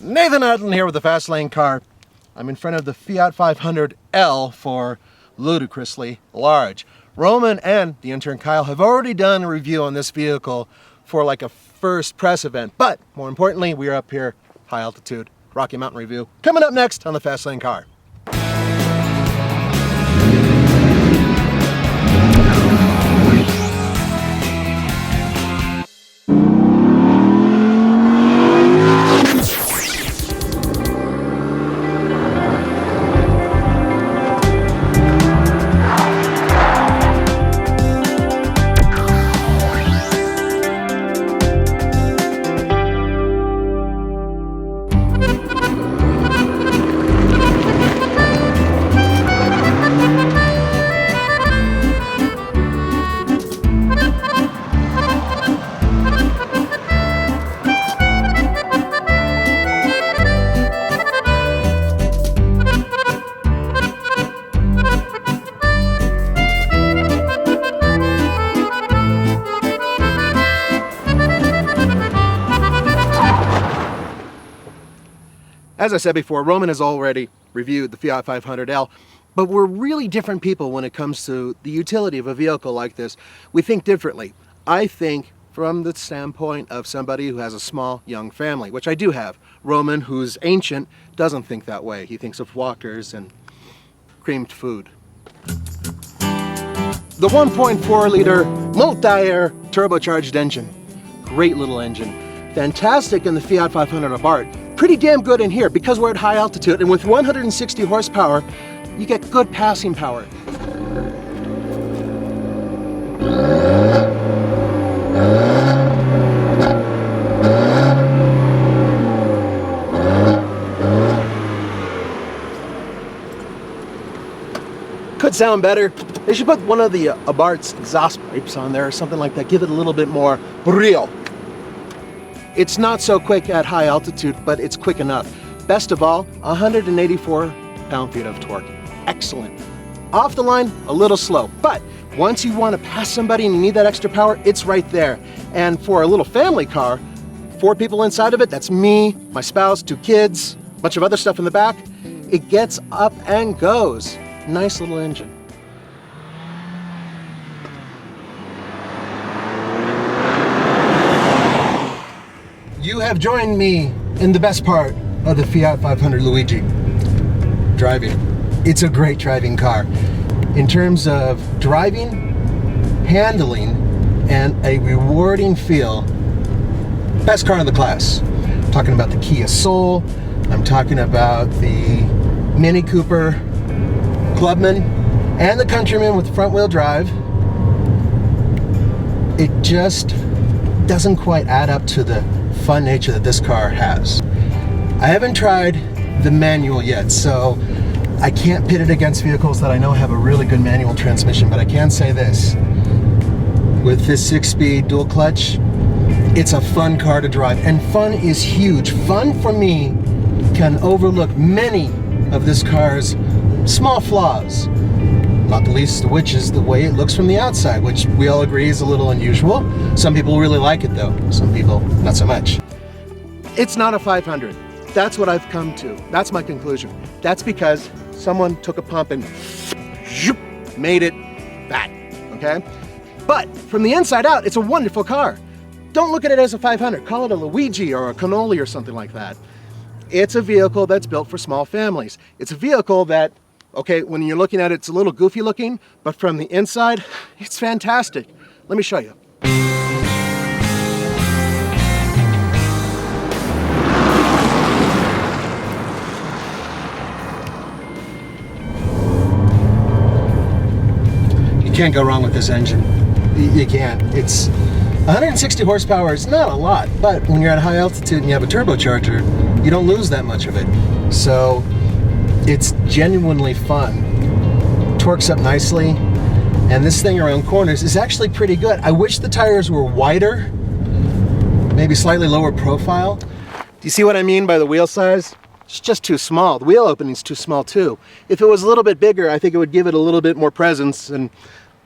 Nathan Adlin here with the Fast Lane car. I'm in front of the Fiat 500L for ludicrously large. Roman and the intern Kyle have already done a review on this vehicle for like a first press event, but more importantly, we are up here, high altitude, Rocky Mountain review, coming up next on the Fast Lane car. As I said before, Roman has already reviewed the Fiat 500L, but we're really different people when it comes to the utility of a vehicle like this. We think differently. I think from the standpoint of somebody who has a small, young family, which I do have. Roman, who's ancient, doesn't think that way. He thinks of walkers and creamed food. The 1.4 liter multi-air turbocharged engine. Great little engine. Fantastic in the Fiat 500 Abarth. Pretty damn good in here because we're at high altitude, and with 160 horsepower, you get good passing power. Could sound better. They should put one of the Abarth's exhaust pipes on there or something like that. Give it a little bit more brio. It's not so quick at high altitude, but it's quick enough. Best of all, 184 pound-feet of torque. Excellent. Off the line, a little slow, but once you want to pass somebody and you need that extra power, it's right there. And for a little family car, 4 people inside of it, that's me, my spouse, 2 kids, a bunch of other stuff in the back, it gets up and goes. Nice little engine. You have joined me in the best part of the Fiat 500 Luigi. Driving. It's a great driving car. In terms of driving, handling, and a rewarding feel, best car in the class. I'm talking about the Kia Soul. I'm talking about the Mini Cooper Clubman and the Countryman with front wheel drive. It just doesn't quite add up to the fun nature that this car has. I haven't tried the manual yet, so I can't pit it against vehicles that I know have a really good manual transmission, but I can say this. With this 6-speed dual clutch, it's a fun car to drive, and fun is huge. Fun for me can overlook many of this car's small flaws, not the least of which is the way it looks from the outside, which we all agree is a little unusual. Some people really like it though, some people not so much. It's not a 500. That's what I've come to. That's my conclusion. That's because someone took a pump and made it that, okay? But from the inside out, it's a wonderful car. Don't look at it as a 500. Call it a Luigi or a Cannoli or something like that. It's a vehicle that's built for small families. It's a vehicle that, okay, when you're looking at it, it's a little goofy looking, but from the inside, it's fantastic. Let me show you. You can't go wrong with this engine. You can't. It's 160 horsepower is not a lot, but when you're at high altitude and you have a turbocharger, you don't lose that much of it. So it's genuinely fun. Torques up nicely, and this thing around corners is actually pretty good. I wish the tires were wider, maybe slightly lower profile. Do you see what I mean by the wheel size? It's just too small. The wheel opening's too small too. If it was a little bit bigger, I think it would give it a little bit more presence and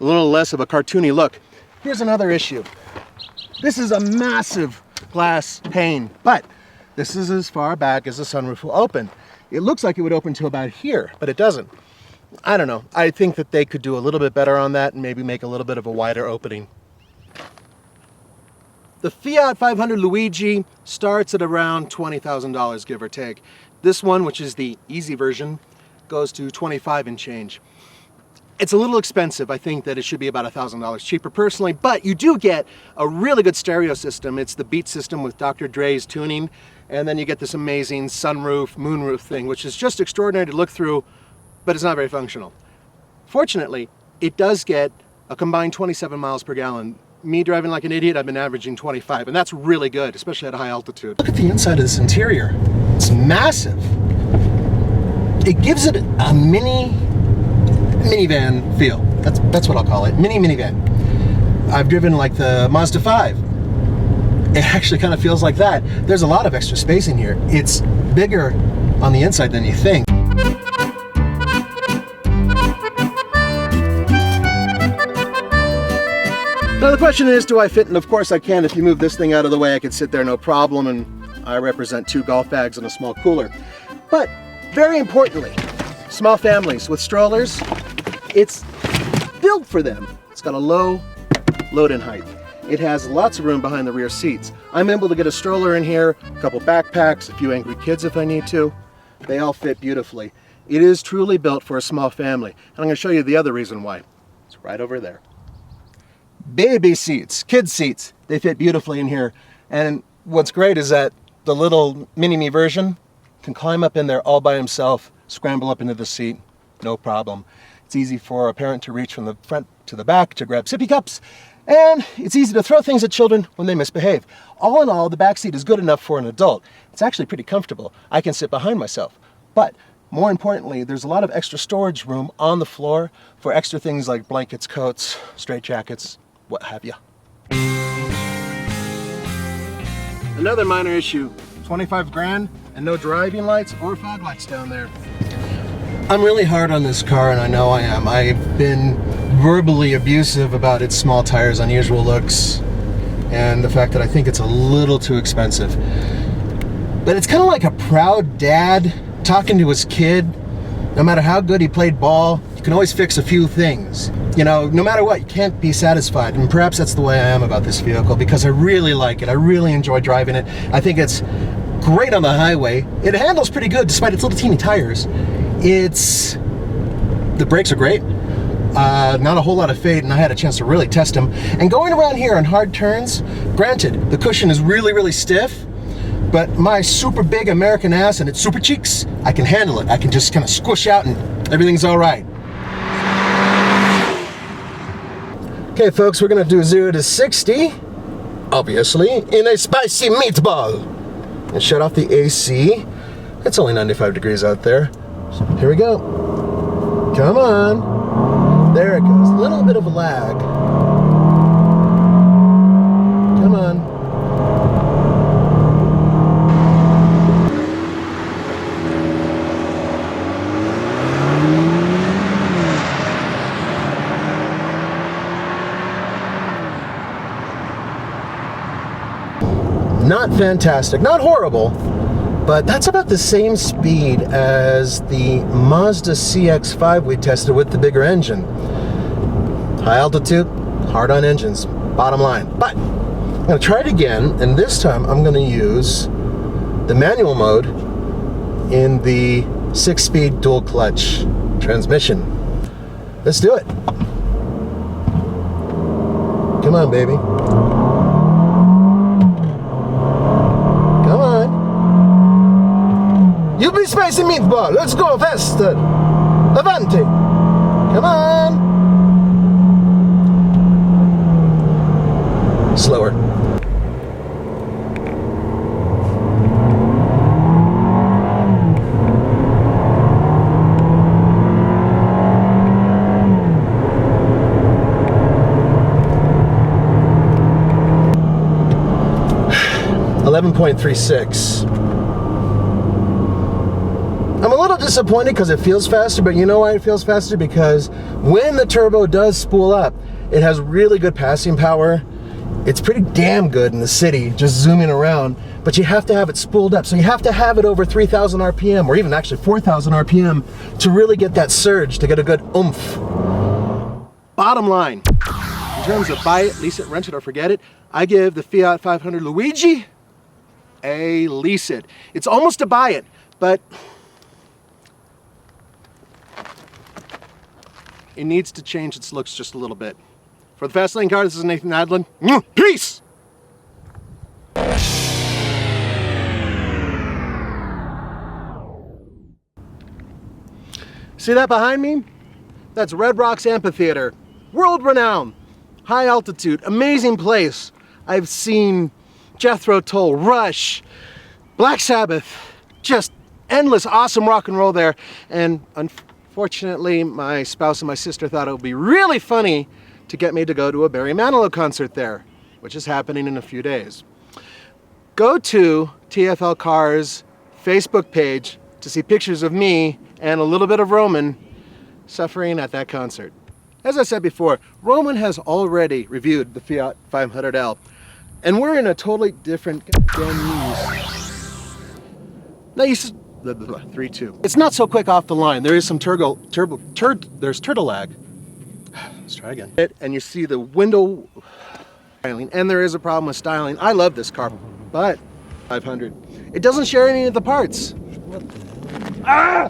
a little less of a cartoony look. Here's another issue. This is a massive glass pane, but This is as far back as the sunroof will open. It looks like it would open to about here, but it doesn't. I don't know. I think that they could do a little bit better on that and maybe make a little bit of a wider opening. The Fiat 500 Luigi starts at around $20,000, give or take. This one, which is the easy version, goes to 25 and change. It's a little expensive. I think that it should be about $1,000 cheaper personally, but you do get a really good stereo system. It's the Beat system with Dr. Dre's tuning, and then you get this amazing sunroof, moonroof thing, which is just extraordinary to look through, but it's not very functional. Fortunately, it does get a combined 27 miles per gallon. Me driving like an idiot, I've been averaging 25, and that's really good, especially at a high altitude. Look at the inside of this interior. It's massive. It gives it a minivan feel. That's what I'll call it, minivan. I've driven like the Mazda 5. It actually kind of feels like that. There's a lot of extra space in here. It's bigger on the inside than you think. Now the question is, do I fit? And of course I can. If you move this thing out of the way, I could sit there no problem, and I represent 2 golf bags and a small cooler. But very importantly, small families with strollers, it's built for them. It's got a low load-in height. It has lots of room behind the rear seats. I'm able to get a stroller in here, a couple backpacks, a few angry kids if I need to. They all fit beautifully. It is truly built for a small family. And I'm going to show you the other reason why. It's right over there. Baby seats, kids seats, they fit beautifully in here. And what's great is that the little mini-me version can climb up in there all by himself, scramble up into the seat, no problem. It's easy for a parent to reach from the front to the back to grab sippy cups, and it's easy to throw things at children when they misbehave. All in all, the back seat is good enough for an adult. It's actually pretty comfortable. I can sit behind myself. But more importantly, there's a lot of extra storage room on the floor for extra things like blankets, coats, straitjackets, what have you. Another minor issue, 25 grand and no driving lights or fog lights down there. I'm really hard on this car, and I know I am. I've been verbally abusive about its small tires, unusual looks, and the fact that I think it's a little too expensive. But it's kind of like a proud dad talking to his kid. No matter how good he played ball, you can always fix a few things. You know, no matter what, you can't be satisfied. And perhaps that's the way I am about this vehicle, because I really like it. I really enjoy driving it. I think it's great on the highway. It handles pretty good despite its little teeny tires. The brakes are great. Not a whole lot of fade, and I had a chance to really test them. And going around here on hard turns, granted, the cushion is really, really stiff, but my super big American ass and its super cheeks, I can handle it. I can just kind of squish out and everything's all right. Okay, folks, we're gonna do 0 to 60, obviously, in a spicy meatball. And shut off the AC. It's only 95 degrees out there. So here we go. Come on. There it goes. A little bit of a lag. Come on. Not fantastic, not horrible, but that's about the same speed as the Mazda CX-5 we tested with the bigger engine. High altitude, hard on engines, bottom line. But I'm gonna try it again, and this time I'm gonna use the manual mode in the 6-speed dual clutch transmission. Let's do it. Come on, baby. Come on. You be spicy meatball. Let's go faster. Avanti. Come on. Slower. .36. I'm a little disappointed because it feels faster, but you know why it feels faster? Because when the turbo does spool up, it has really good passing power. It's pretty damn good in the city, just zooming around, but you have to have it spooled up. So you have to have it over 3,000 RPM, or even actually 4,000 RPM to really get that surge, to get a good oomph. Bottom line, in terms of buy it, lease it, rent it, or forget it, I give the Fiat 500 Luigi a lease it. It's almost a buy it, but it needs to change its looks just a little bit. For the Fast Lane Car, this is Nathan Adlin. Peace! See that behind me? That's Red Rocks Amphitheater. World renowned, high altitude, amazing place. I've seen Jethro Tull, Rush, Black Sabbath, just endless awesome rock and roll there. And unfortunately, my spouse and my sister thought it would be really funny to get me to go to a Barry Manilow concert there, which is happening in a few days. Go to TFL Cars' Facebook page to see pictures of me and a little bit of Roman suffering at that concert. As I said before, Roman has already reviewed the Fiat 500L, and we're in a totally different news. Now you 3-2. It's not so quick off the line. There is some turtle lag. Let's try again. And you see the window styling, and there is a problem with styling. I love this car, but 500. It doesn't share any of the parts. Ah!